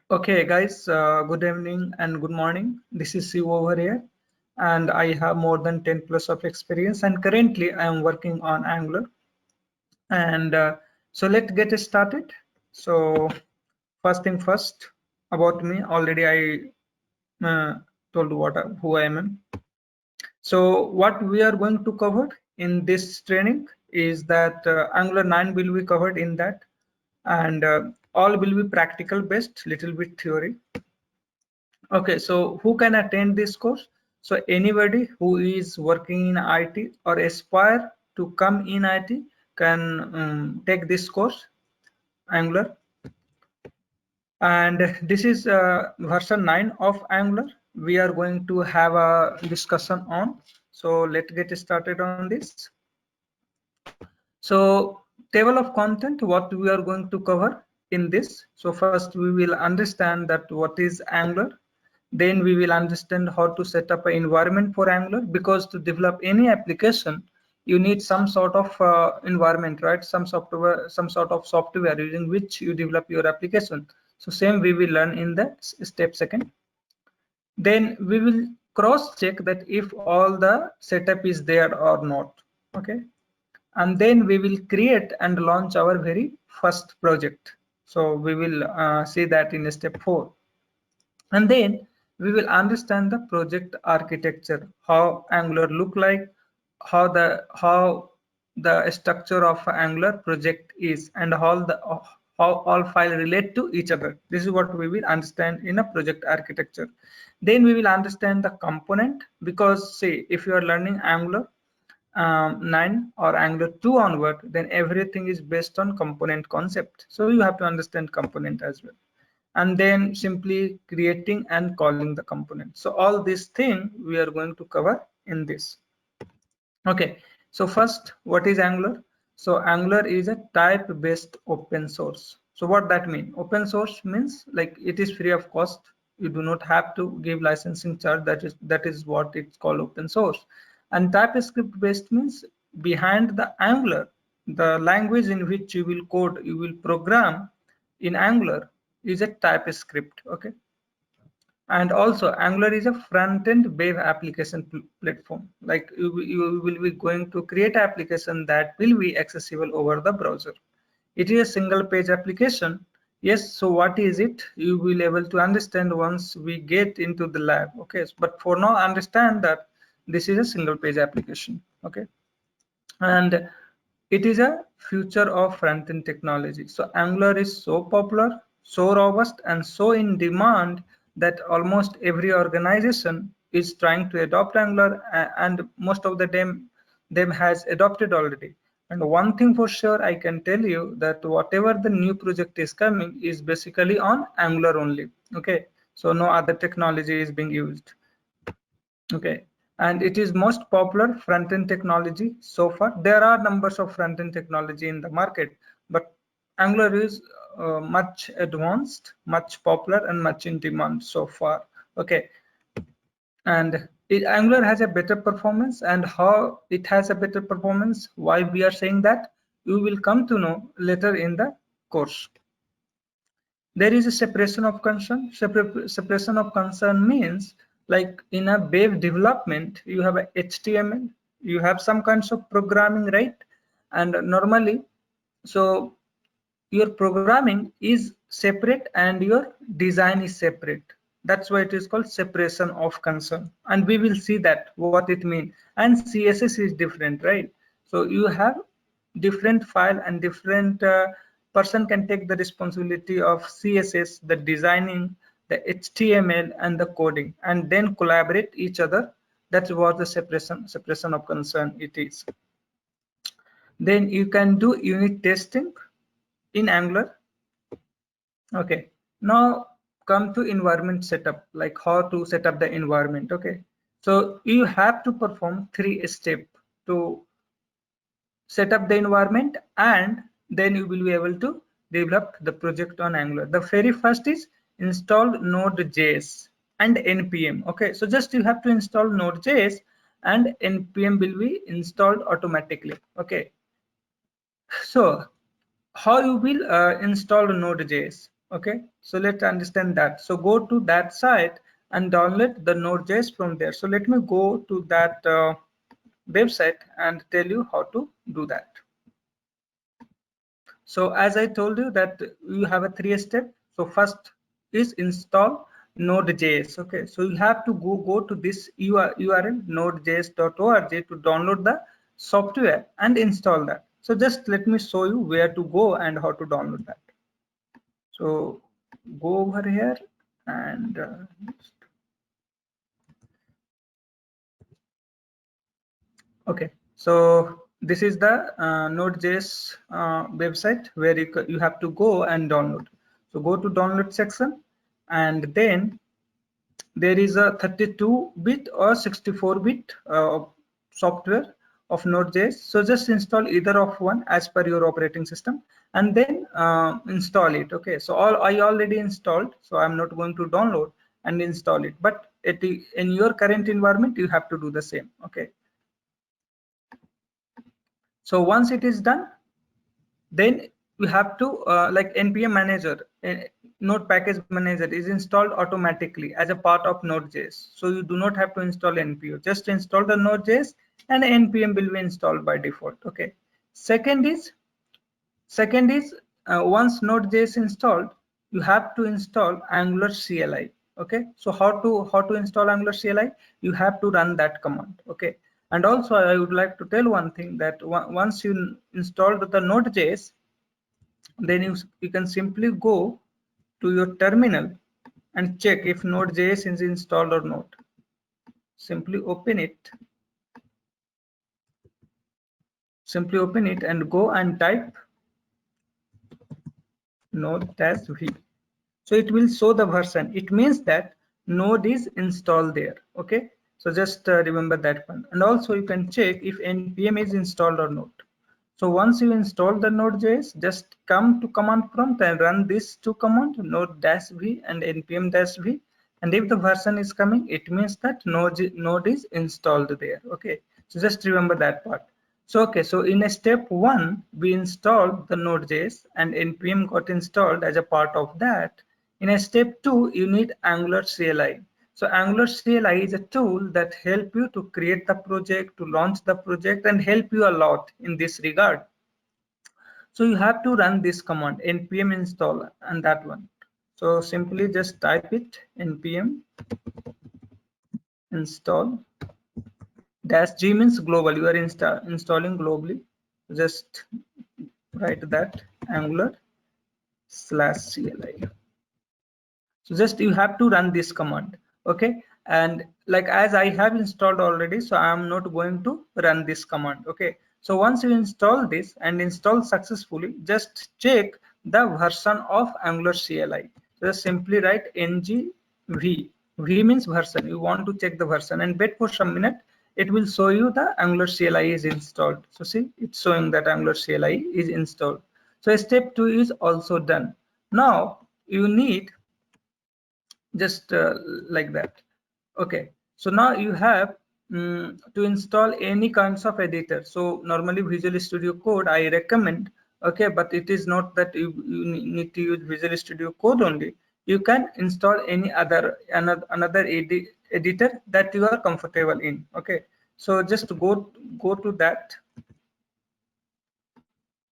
Okay, guys, good evening and good morning. This is Siv over here, and I have more than 10 plus of experience. And currently, I am working on Angular. And so let's get started. So, first thing first about me. Already, I told who I am. So, what we are going to cover in this training is that Angular 9 will be covered in that, and all will be practical based, little bit theory. Okay, so who can attend this course? So anybody who is working in IT or aspire to come in IT can take this course, Angular. And this is version 9 of Angular. We are going to have a discussion on. So let's get started on this. So table of content, what we are going to cover in this. So first we will understand that what is Angular. Then we will understand how to set up an environment for Angular, because to develop any application, you need some sort of environment, right? Some software, some sort of software using which you develop your application. So same we will learn in the step second. Then we will cross check that if all the setup is there or not. Okay. And then we will create and launch our very first project. So we will see that in step 4. And then we will understand the project architecture, how Angular look like, how the structure of Angular project is, and how all file relate to each other. This is what we will understand in a project architecture. Then we will understand the component, because say if you are learning Angular 9 or Angular 2 onward, then everything is based on component concept. So you have to understand component as well. And then simply creating and calling the component. So all this thing we are going to cover in this. Okay, so first, what is Angular? So Angular is a type-based open source. So what that mean? Open source means like it is free of cost. You do not have to give licensing charge. That is what it's called open source. And TypeScript based means behind the Angular, the language in which you will code, you will program in Angular is a TypeScript. Okay. And also Angular is a front-end web application platform. Like you will be going to create an application that will be accessible over the browser. It is a single page application. Yes, so what is it? You will able to understand once we get into the lab. Okay, but for now understand that this is a single page application. Okay, and it is a future of front-end technology. So Angular is so popular, so robust, and so in demand that almost every organization is trying to adopt Angular, and most of the them has adopted already. And one thing for sure, I can tell you that whatever the new project is coming is basically on Angular only. Okay, so no other technology is being used. Okay, and it is most popular front-end technology so far. There are numbers of front-end technology in the market, but Angular is much advanced, much popular, and much in demand so far. Okay, and Angular has a better performance, and how it has a better performance, why we are saying that, you will come to know later in the course. There is a separation of concern. Separation of concern means like in a web development, you have a HTML, you have some kinds of programming, right? And normally, so your programming is separate and your design is separate. That's why it is called separation of concern. And we will see that what it means. And CSS is different, right? So you have different file and different person can take the responsibility of CSS, the designing, the HTML, and the coding, and then collaborate each other. That's what the separation of concern it is. Then you can do unit testing in Angular. Okay, now come to environment setup, like how to set up the environment. Okay, so you have to perform 3 steps to set up the environment, and then you will be able to develop the project on Angular. The very first is install Node.js and npm. Okay, so just you have to install Node.js and npm will be installed automatically. Okay, so how you will install Node.js? Okay, so let's understand that. So go to that site and download the Node.js from there. So let me go to that website and tell you how to do that. So as I told you that you have a 3-step. So first is install Node.js. Okay, so you have to go to this URL nodejs.org to download the software and install that. So just let me show you where to go and how to download that. So go over here and okay, so this is the Node.js website where you have to go and download. So go to download section, and then there is a 32-bit or 64-bit software of Node.js. So just install either of one as per your operating system, and then install it. Okay, so I already installed, so I'm not going to download and install it. But in your current environment, you have to do the same. Okay. So once it is done, then you have to like npm manager, node package manager is installed automatically as a part of node.js. So you do not have to install npm, just install the node.js and npm will be installed by default. Okay. Second is once node.js installed, you have to install angular cli. Okay, so how to install angular cli? You have to run that command. Okay, and also I would like to tell one thing, that once you installed the node.js, then you can simply go to your terminal and check if node.js is installed or not. Simply open it and go and type node-v. So it will show the version. It means that node is installed there. Okay, so just remember that one. And also you can check if npm is installed or not. So once you install the node.js, just come to command prompt and run these two commands, node-v and npm-v. And if the version is coming, it means that node is installed there. Okay, so just remember that part. So okay, so in a step 1, we installed the node.js and npm got installed as a part of that. In a step 2, you need Angular CLI. So Angular CLI is a tool that help you to create the project, to launch the project, and help you a lot in this regard. So you have to run this command npm install and that one. So simply just type it npm install -g means global. You are installing globally. Just write that Angular/CLI. So just you have to run this command. Okay, and like as I have installed already, so I am not going to run this command. Okay, so once you install this and install successfully, just check the version of Angular CLI. Just simply write ng v. V means version. You want to check the version and wait for some minute. It will show you the Angular CLI is installed. So see, it's showing that Angular CLI is installed. So step 2 is also done. Now you need just like that. Okay, so now you have to install any kinds of editor. So normally Visual Studio Code I recommend. Okay, but it is not that you need to use Visual Studio Code only. You can install any another editor that you are comfortable in. Okay, so just go to that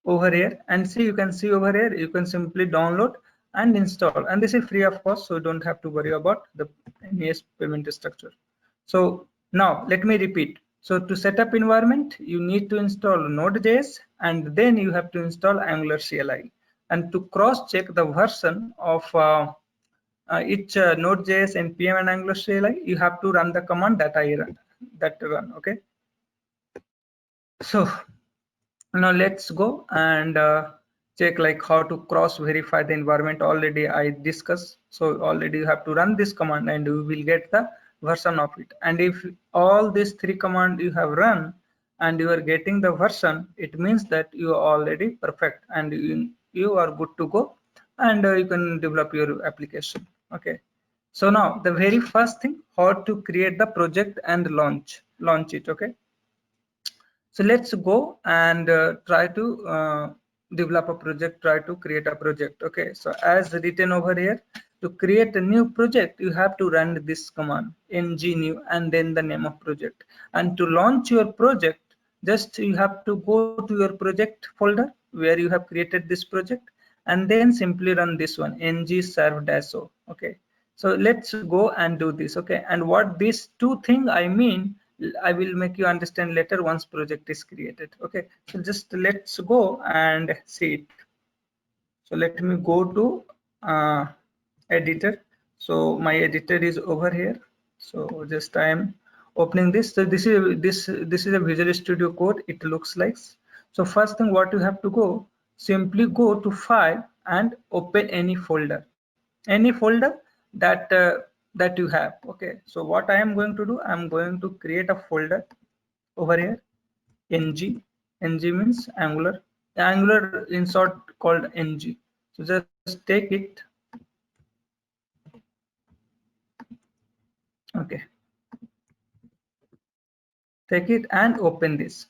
over here and see, you can see over here, you can simply download and install, and this is free of cost, so you don't have to worry about the NES payment structure. So now let me repeat. So to set up environment, you need to install node.js and then you have to install Angular CLI, and to cross check the version of each node.js npm and Angular CLI, you have to run the command that I run. Okay, so now let's go and check like how to cross verify the environment. Already I discussed, so already you have to run this command and you will get the version of it. And if all these 3 commands you have run and you are getting the version, it means that you are already perfect and you are good to go, and you can develop your application. Okay, so now the very first thing, how to create the project and launch it. Okay, so let's go and try to develop a project, try to create a project. Okay, so as written over here, to create a new project, you have to run this command ng new and then the name of project. And to launch your project, just you have to go to your project folder where you have created this project, and then simply run this one ng serve-o. Okay, so let's go and do this. Okay, and what these two thing I mean, I will make you understand later once project is created. Okay, so just let's go and see it. So let me go to editor. So my editor is over here. So just I am opening this. So this is a Visual Studio Code. It looks like. So first thing what you have to go, simply go to file and open any folder, that that you have. Okay, so what I am going to do, I am going to create a folder over here, ng means angular in short called ng. So just take it. Okay, take it and open this.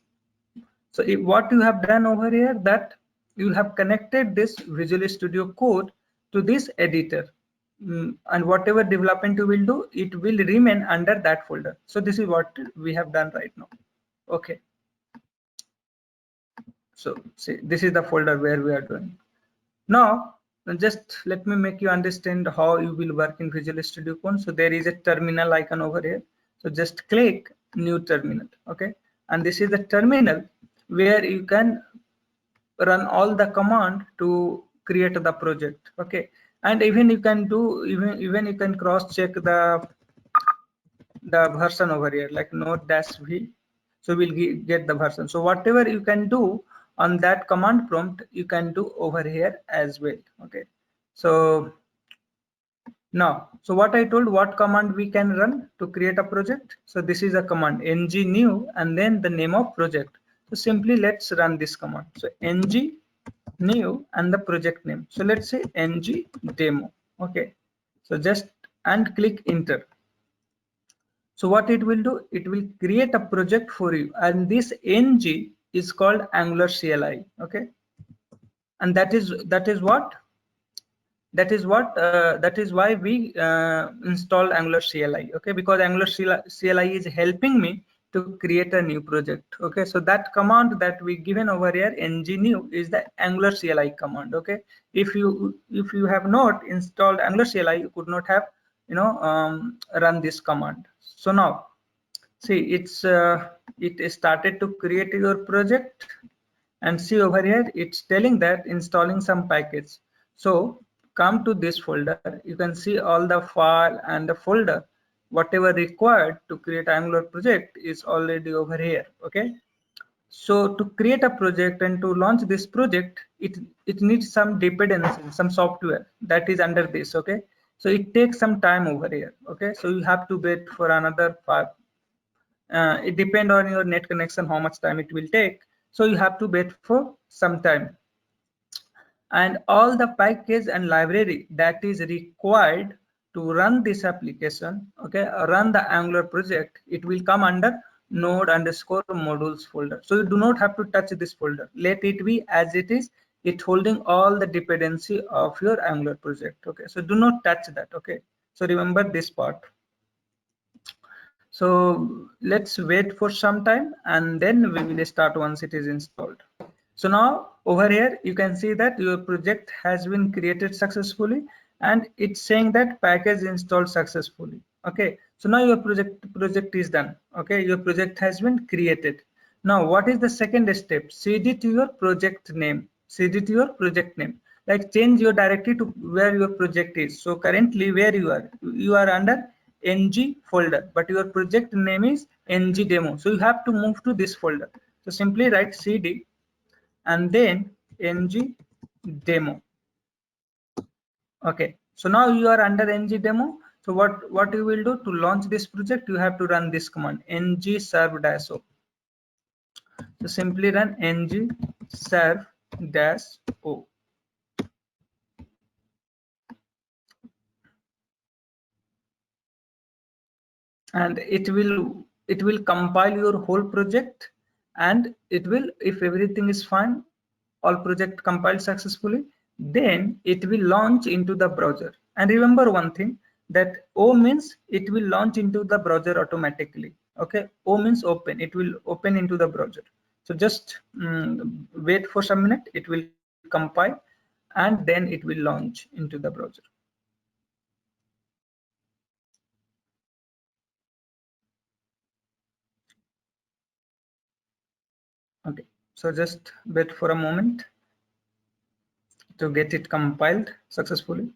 So if what you have done over here, that you have connected this Visual Studio Code to this editor, and whatever development you will do, it will remain under that folder. So this is what we have done right now. Okay, so see, this is the folder where we are doing. Now just let me make you understand how you will work in Visual Studio Code. So there is a terminal icon over here. So just click new terminal. Okay, and this is the terminal where you can run all the command to create the project. Okay, and even you can do, even you can cross check the version over here, like node-v. So we'll get the version. So whatever you can do on that command prompt, you can do over here as well. Okay, so now, so what I told, what command we can run to create a project. So this is a command ng new and then the name of project. So simply let's run this command. So ng new and the project name. So let's say ng demo. Okay, so just and click enter. So what it will do, it will create a project for you, and this ng is called Angular CLI. Okay, and that is what that is why we installed Angular CLI. Okay, because Angular CLI is helping me to create a new project. Okay, so that command that we given over here, ng new, is the Angular CLI command. Okay, if you have not installed Angular CLI, you could not have run this command. So now see, it started to create your project, and see over here it's telling that installing some package. So come to this folder, you can see all the file and the folder, whatever required to create Angular project is already over here. Okay, so to create a project and to launch this project, it needs some dependency, some software that is under this. Okay, so it takes some time over here. Okay, so you have to wait for another 5. It depends on your net connection how much time it will take, so you have to wait for some time. And all the package and library that is required to run this application, okay, run the Angular project, it will come under node_modules folder. So you do not have to touch this folder, let it be as it is. It holding all the dependency of your Angular project. Okay, so do not touch that. Okay, so remember this part. So let's wait for some time and then we will start once it is installed. So now over here you can see that your project has been created successfully, and it's saying that package installed successfully. Okay, so now your project is done. Okay, your project has been created. Now what is the second step? cd to your project name. cd to your project name, like change your directory to where your project is. So currently where you are under ng folder, but your project name is ng demo. So you have to move to this folder. So simply write cd and then ng demo. Okay, so now you are under ng demo. So what you will do to launch this project, you have to run this command ng serve-o. So simply run ng serve-o. And it will compile your whole project, and it will, if everything is fine, all project compiled successfully, then it will launch into the browser. And remember one thing, that O means it will launch into the browser automatically. Okay, O means open, it will open into the browser. So just wait for some minute, it will compile, and then it will launch into the browser. Okay, so just wait for a moment to get it compiled successfully.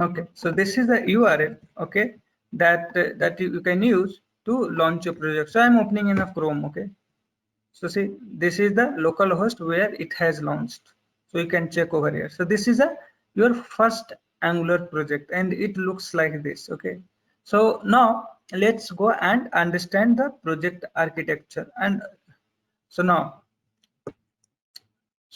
Okay, so this is the URL, okay, that you can use to launch your project. So I'm opening in a Chrome, okay. So see, this is the local host where it has launched. So you can check over here. So this is your first Angular project, and it looks like this, okay. So now let's go and understand the project architecture. And so now,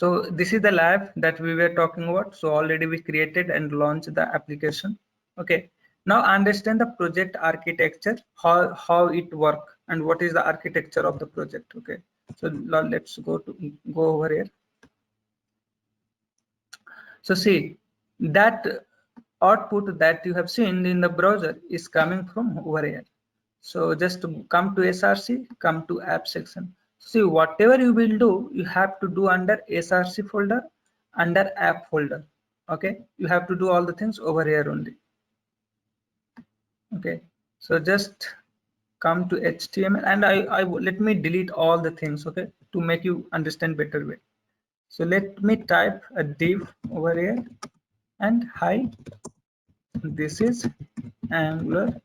so this is the lab that we were talking about. So already we created and launched the application. Okay. Now understand the project architecture, how it work and what is the architecture of the project. Okay. So now let's go over here. So see, that output that you have seen in the browser is coming from over here. So just come to SRC, come to app section. See, whatever you will do, you have to do under SRC folder, under app folder. Okay, you have to do all the things over here only. Okay, so just come to HTML, and I let me delete all the things, okay, to make you understand better way. So let me type a div over here, and hi, this is Angular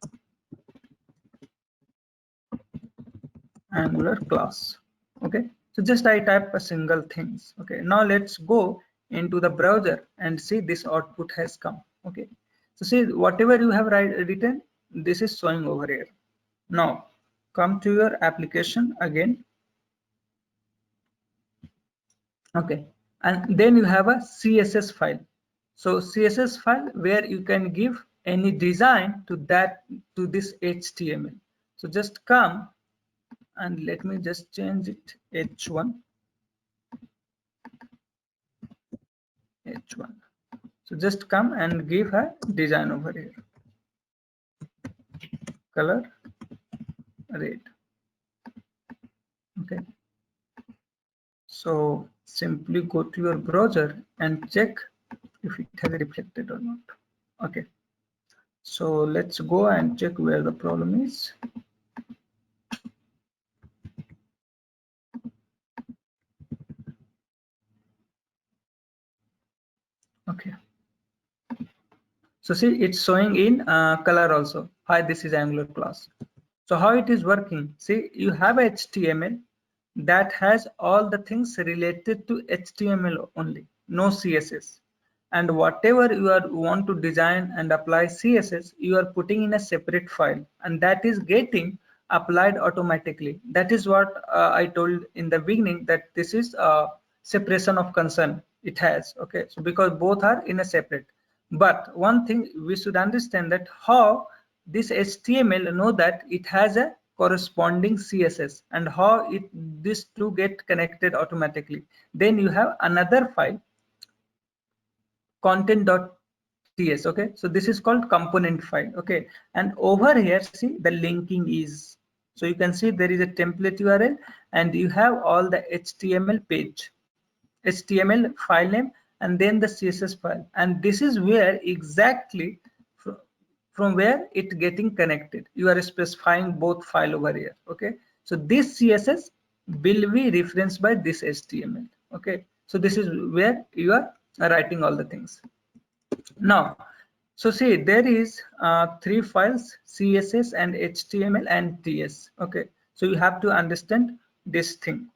class. Okay, so just I type a single things. Okay, now let's go into the browser and see this output has come. Okay, so see, whatever you have written, this is showing over here. Now come to your application again. Okay, and then you have a CSS file. So CSS file where you can give any design to this HTML. So just come, and let me just change it H1. So just come and give a design over here. Color red. Okay. So simply go to your browser and check if it has reflected or not. Okay. So let's go and check where the problem is. Okay. So see, it's showing in color also. Hi, this is Angular class. So how it is working? See, you have HTML that has all the things related to HTML only, no CSS. And whatever you want to design and apply CSS, you are putting in a separate file, and that is getting applied automatically. That is what I told in the beginning, that this is a separation of concern it has. Okay, so because both are in a separate. But one thing we should understand, that how this HTML know that it has a corresponding CSS, and how these two get connected automatically. Then you have another file, content.ts. Okay, so this is called component file. Okay, and over here, see, the linking is, so you can see there is a template URL, and you have all the HTML page, HTML file name, and then the CSS file, and this is where exactly from where it getting connected. You are specifying both file over here. Okay, so this CSS will be referenced by this HTML. Okay, so this is where you are writing all the things. Now, so see, there is three files, CSS and HTML and TS. Okay, So you have to understand this thing.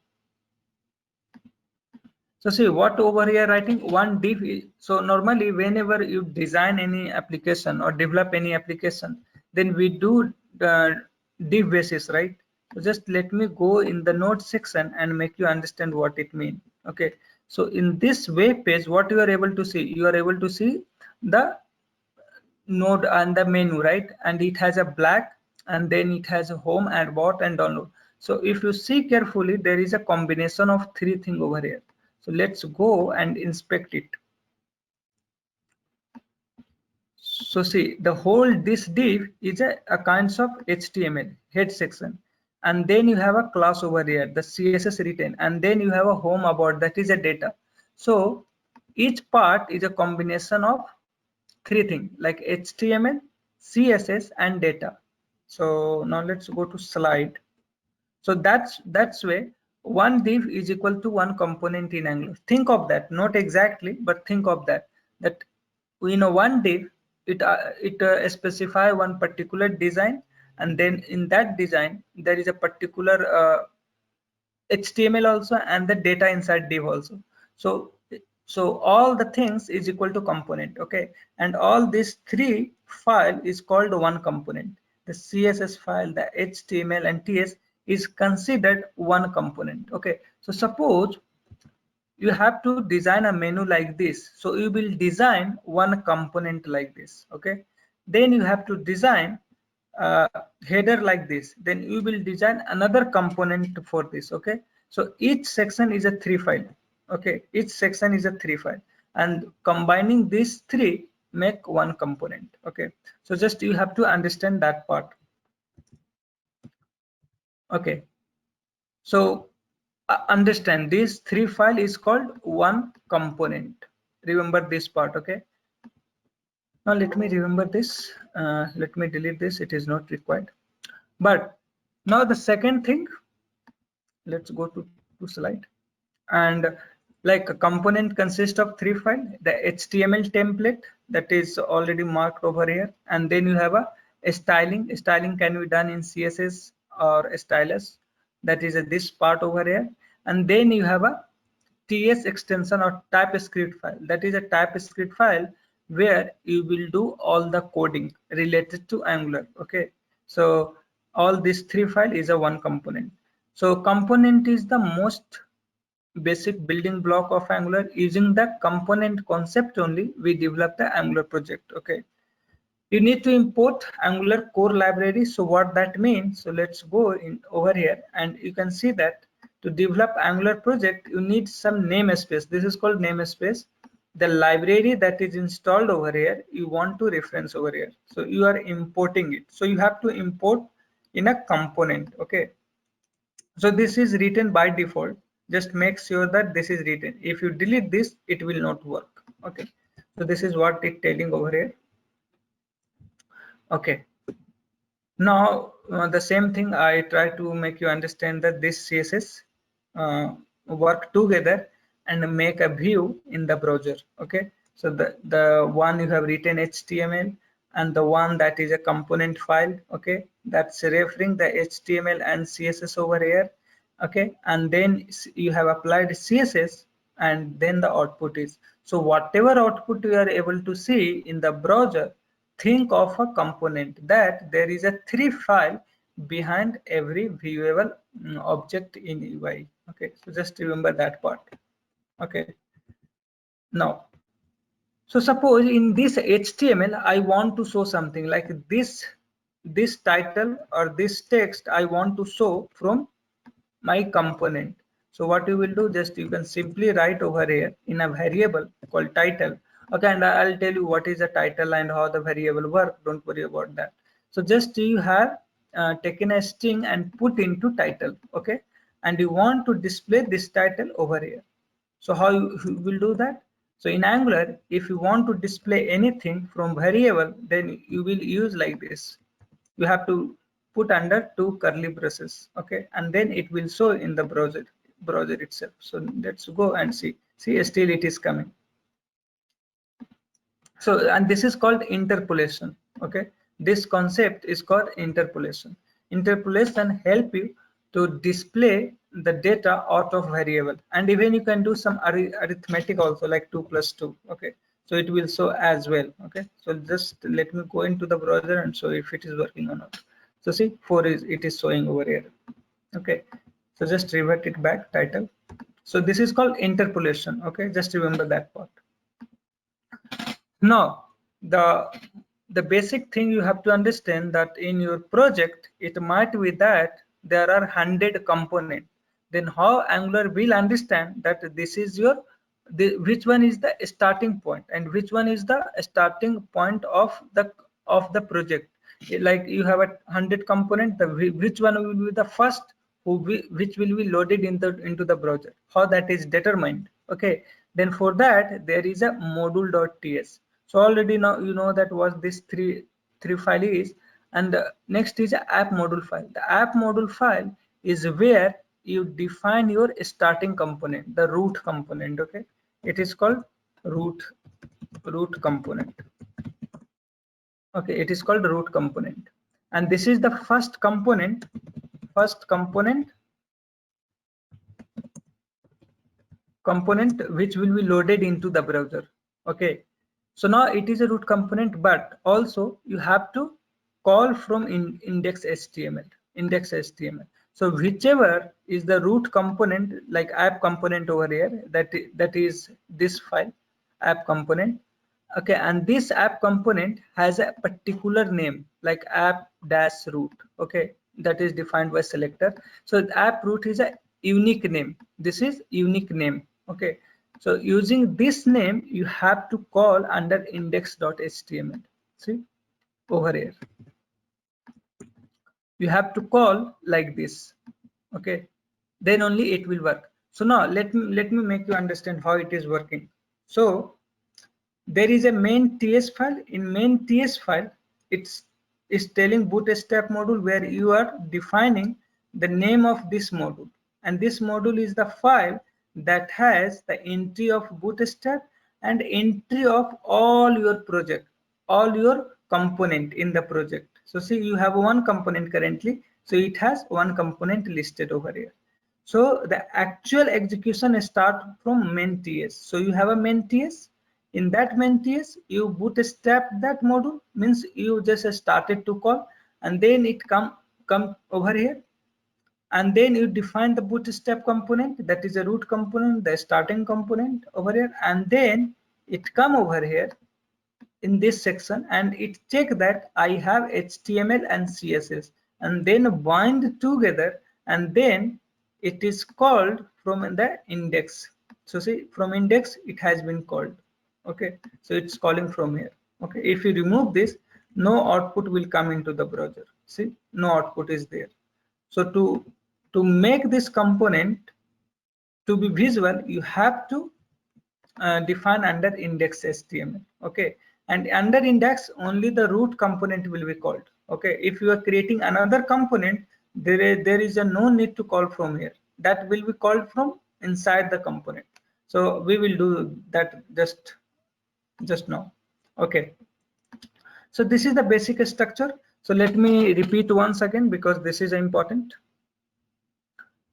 So see what over here writing one div. So normally whenever you design any application or develop any application, then we do the div basis, right? So just let me go in the node section and make you understand what it means. Okay. So in this web page, what you are able to see, you are able to see the node and the menu, right? And it has a black, and then it has a home and bot and download. So if you see carefully, there is a combination of three things over here. So let's go and inspect it. So see, the whole this div is a kinds of HTML head section, and then you have a class over here, the CSS written, and then you have a home about, that is a data. So each part is a combination of three things like HTML, CSS, and data. So now let's go to slide. So that's way one div is equal to one component in Angular. Think of that, not exactly, but think of that. That we know one div, it specify one particular design, and then in that design there is a particular HTML also and the data inside div also. So all the things is equal to component, okay? And all these three file is called one component. The CSS file, the HTML and TS is considered one component, okay? So suppose you have to design a menu like this. So you will design one component like this, okay? Then you have to design a header like this. Then you will design another component for this, okay? So each section is a three file, okay? Each section is a three file, and combining these three make one component, okay? So just you have to understand that part, okay? So understand this three file is called one component. Remember this part, okay? Now let me remember this. Let me delete this. It is not required. But now the second thing, let's go to slide. And like a component consists of three files, the HTML template that is already marked over here, and then you have a styling. Styling can be done in CSS or stylus, that is this part over here, and then you have a TS extension or TypeScript file, that is a TypeScript file where you will do all the coding related to Angular, okay? So all these three file is a one component. So component is the most basic building block of Angular. Using the component concept only, we develop the Angular project, okay? You need to import Angular core library. So what that means, so let's go in over here, and you can see that to develop Angular project, you need some namespace. This is called namespace. The library that is installed over here, you want to reference over here. So you are importing it. So you have to import in a component, okay? So this is written by default. Just make sure that this is written. If you delete this, it will not work, okay? So this is what it's telling over here, okay? Now the same thing I try to make you understand that this CSS work together and make a view in the browser, okay? So the one you have written HTML and the one that is a component file, okay, that's referring the HTML and CSS over here, okay, and then you have applied CSS, and then the output is, so whatever output you are able to see in the browser, think of a component that there is a three file behind every viewable object in UI, okay? So just remember that part, okay? Now, so suppose in this HTML I want to show something like this title or this text I want to show from my component. So what you will do, just you can simply write over here in a variable called title, okay? And I'll tell you what is the title and how the variable work. Don't worry about that. So just you have taken a string and put into title, okay? And you want to display this title over here. So how you will do that? So in Angular, if you want to display anything from variable, then you will use like this. You have to put under two curly braces, okay? And then it will show in the browser itself. So let's go and see still it is coming. So, and this is called interpolation, okay? This concept is called interpolation. Interpolation help you to display the data out of variable, and even you can do some arithmetic also, like 2 plus 2. Okay, so it will show as well. Okay, so just let me go into the browser and show if it is working or not. So see, 4 is it is showing over here. Okay, so just revert it back, title. So this is called interpolation. Okay, just remember that part. Now the basic thing you have to understand that in your project it might be that there are 100 components. Then how Angular will understand that this is your which one is the starting point and which one is the starting point of the project. Like you have 100 component, which one will be the first which will be loaded into the browser, how that is determined. Okay, then for that there is a module.ts. So already now you know that what this three file is. And next is a app module file. The app module file is where you define your starting component, the root component. Okay, it is called root component. Okay, it is called root component, and this is the first component which will be loaded into the browser. Okay, so now it is a root component, but also you have to call from index.html. So whichever is the root component, like app component over here, that is this file, app component. Okay, and this app component has a particular name like app-root. Okay, that is defined by selector. So the app root is a unique name. This is unique name. Okay, so using this name you have to call under index.html. See over here, you have to call like this. Okay, then only it will work. So now let me make you understand how it is working. So there is a main ts file. In main ts file, it's telling bootstrap module, where you are defining the name of this module, and this module is the file that has the entry of bootstrap and entry of all your project, all your component in the project. So see, you have one component currently, so it has one component listed over here. So the actual execution start from main ts. So you have a main ts. In that main ts, you bootstrap that module, means you just started to call, and then it come over here, and then you define the bootstrap component, that is a root component, the starting component over here, and then it come over here in this section and it check that I have HTML and CSS, and then bind together, and then it is called from the index. So see, from index it has been called. Okay, so it's calling from here. Okay, if you remove this, no output will come into the browser. See, no output is there. So to make this component to be visual, you have to define under index.html. Okay, and under index only the root component will be called. Okay, if you are creating another component, there is a no need to call from here, that will be called from inside the component. So we will do that just now. Okay, so this is the basic structure. So let me repeat once again, because this is important.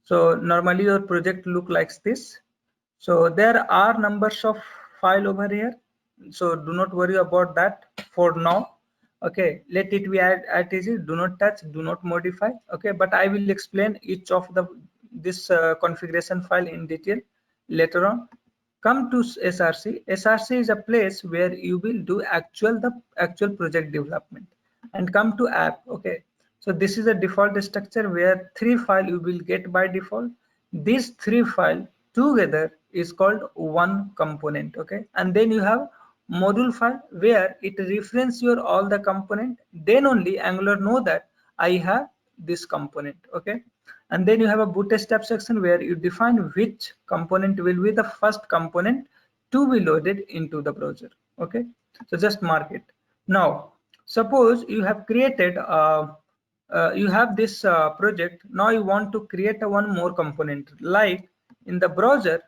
So normally your project look like this. So there are numbers of file over here, so do not worry about that for now. Okay, let it be as easy. Do not touch, do not modify. Okay, but I will explain each of this configuration file in detail later on. Come to src. Src is a place where you will do the actual project development. And come to app. Okay, so this is a default structure where 3 file you will get by default. These 3 file together is called one component. Okay, and then you have module file where it reference your all the component, then only Angular know that I have this component. Okay, and then you have a bootstrap section where you define which component will be the first component to be loaded into the browser. Okay, so just mark it. Now suppose you have created you have this project. Now you want to create one more component, like in the browser.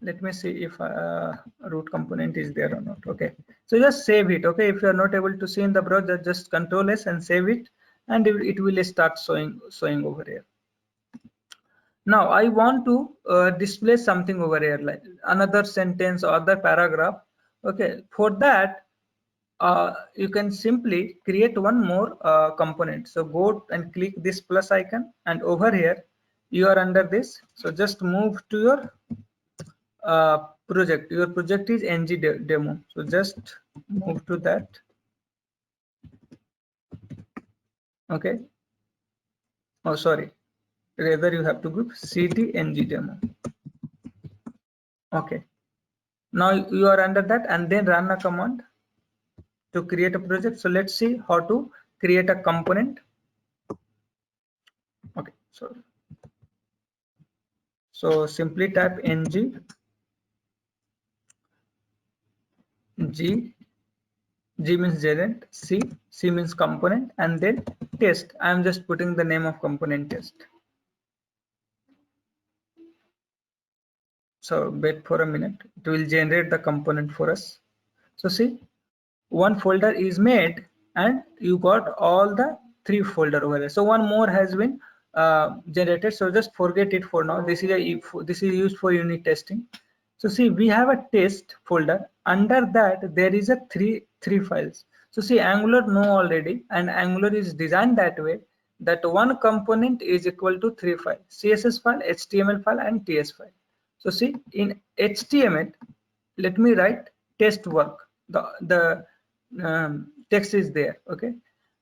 Let me see if root component is there or not. Okay, so just save it. Okay, if you are not able to see in the browser, just Control S and save it. and it will start showing over here. Now I want to display something over here, like another sentence or other paragraph. Okay, for that you can simply create one more component. So go and click this plus icon, and over here you are under this. So just move to your project. Your project is ng demo. So just move to that. Okay. Oh, sorry. Rather you have to group cd ng demo. Okay. Now you are under that, and then run a command to create a project. So let's see how to create a component. Okay, so simply type ng g means gerund, c means component, and then test. I am just putting the name of component test. So wait for a minute, it will generate the component for us. So see, one folder is made and you got all the 3 folder over there. So one more has been generated. So just forget it for now. This is used for unit testing. So see, we have a test folder. Under that there is a three files. So see, Angular know already, and Angular is designed that way that one component is equal to 3 files: CSS file, HTML file, and TS file. So see, in HTML, let me write test work. The text is there, okay,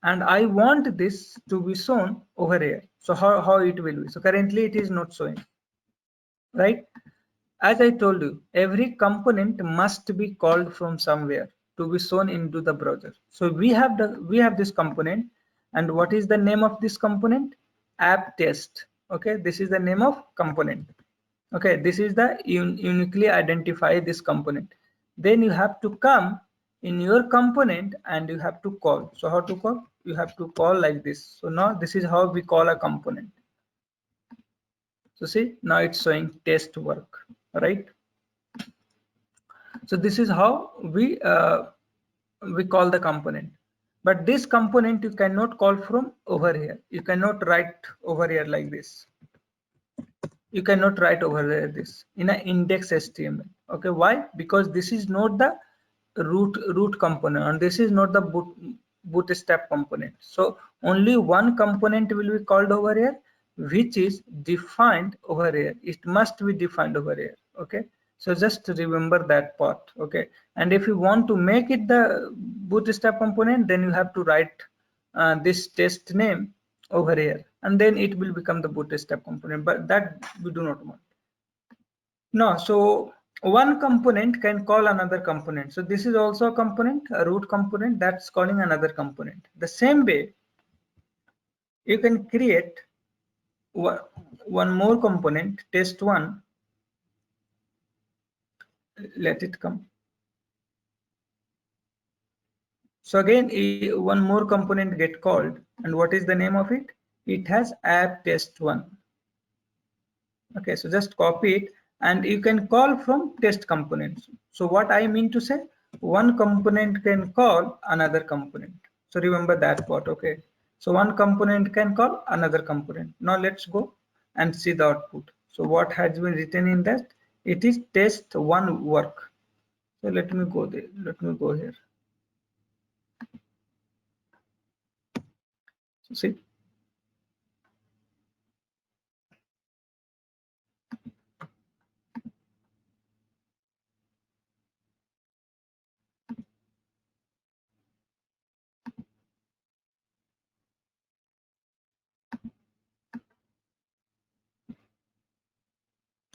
and I want this to be shown over here. So how it will be? So currently it is not showing, right? As I told you, every component must be called from somewhere to be shown into the browser. So we have this component, and what is the name of this component? App test. Okay, this is the name of component. Okay, this is the uniquely identify this component. Then you have to come in your component and you have to call. So how to call? You have to call like this. So now this is how we call a component. So see, now it's showing test work, right? So this is how we call the component. But this component you cannot call from over here. You cannot write over here like this. You cannot write over there this in an index HTML. Okay, why? Because this is not the root component, and this is not the bootstrap component. So only one component will be called over here, which is defined over here. It must be defined over here. Okay, so just remember that part. Okay, and if you want to make it the bootstrap component, then you have to write this test name over here, and then it will become the bootstrap component, but that we do not want. No, so one component can call another component. So this is also a component, a root component that's calling another component. The same way, you can create one more component, test1. Let it come. So again, one more component get called, and what is the name of it? It has app test1. Okay, so just copy it, and you can call from test components. So what I mean to say, one component can call another component. So remember that part. Okay, so one component can call another component. Now let's go and see the output. So what has been written in that? It is test1 work. So let me go there. Let me go here. So see,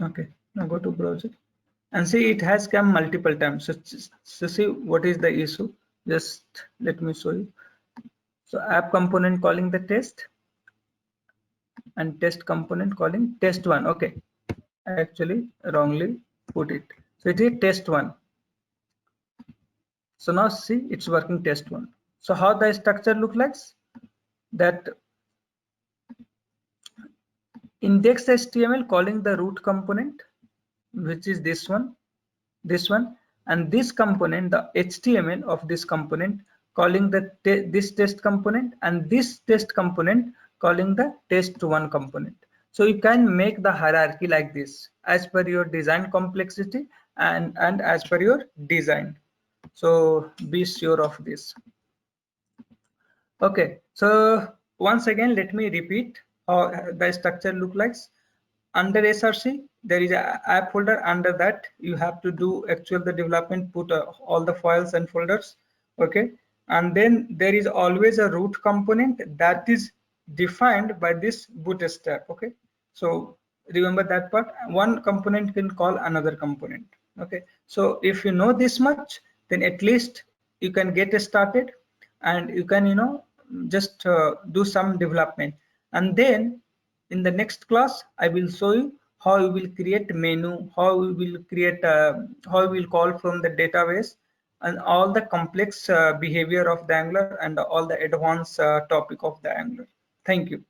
okay, now go to browser and see it has come multiple times. So see what is the issue. Just let me show you. So app component calling the test, and test component calling test1. Okay, I actually wrongly put it. So it is test1. So now see, it's working test1. So how the structure look like? That index HTML calling the root component, which is this one, and this component, the HTML of this component calling the this test component, and this test component calling the test1 component. So you can make the hierarchy like this as per your design complexity and as per your design. So be sure of this. Okay, so once again, let me repeat how the structure look like. Under SRC, there is a app folder. Under that, you have to do actual the development, put all the files and folders. Okay, and then there is always a root component that is defined by this bootstrap. Okay, so remember that part. One component can call another component. Okay, so if you know this much, then at least you can get started, and you can just do some development. And then in the next class, I will show you how you will create menu, how we will create how we will call from the database, and all the complex behavior of the Angular and all the advanced topic of the Angular. Thank you.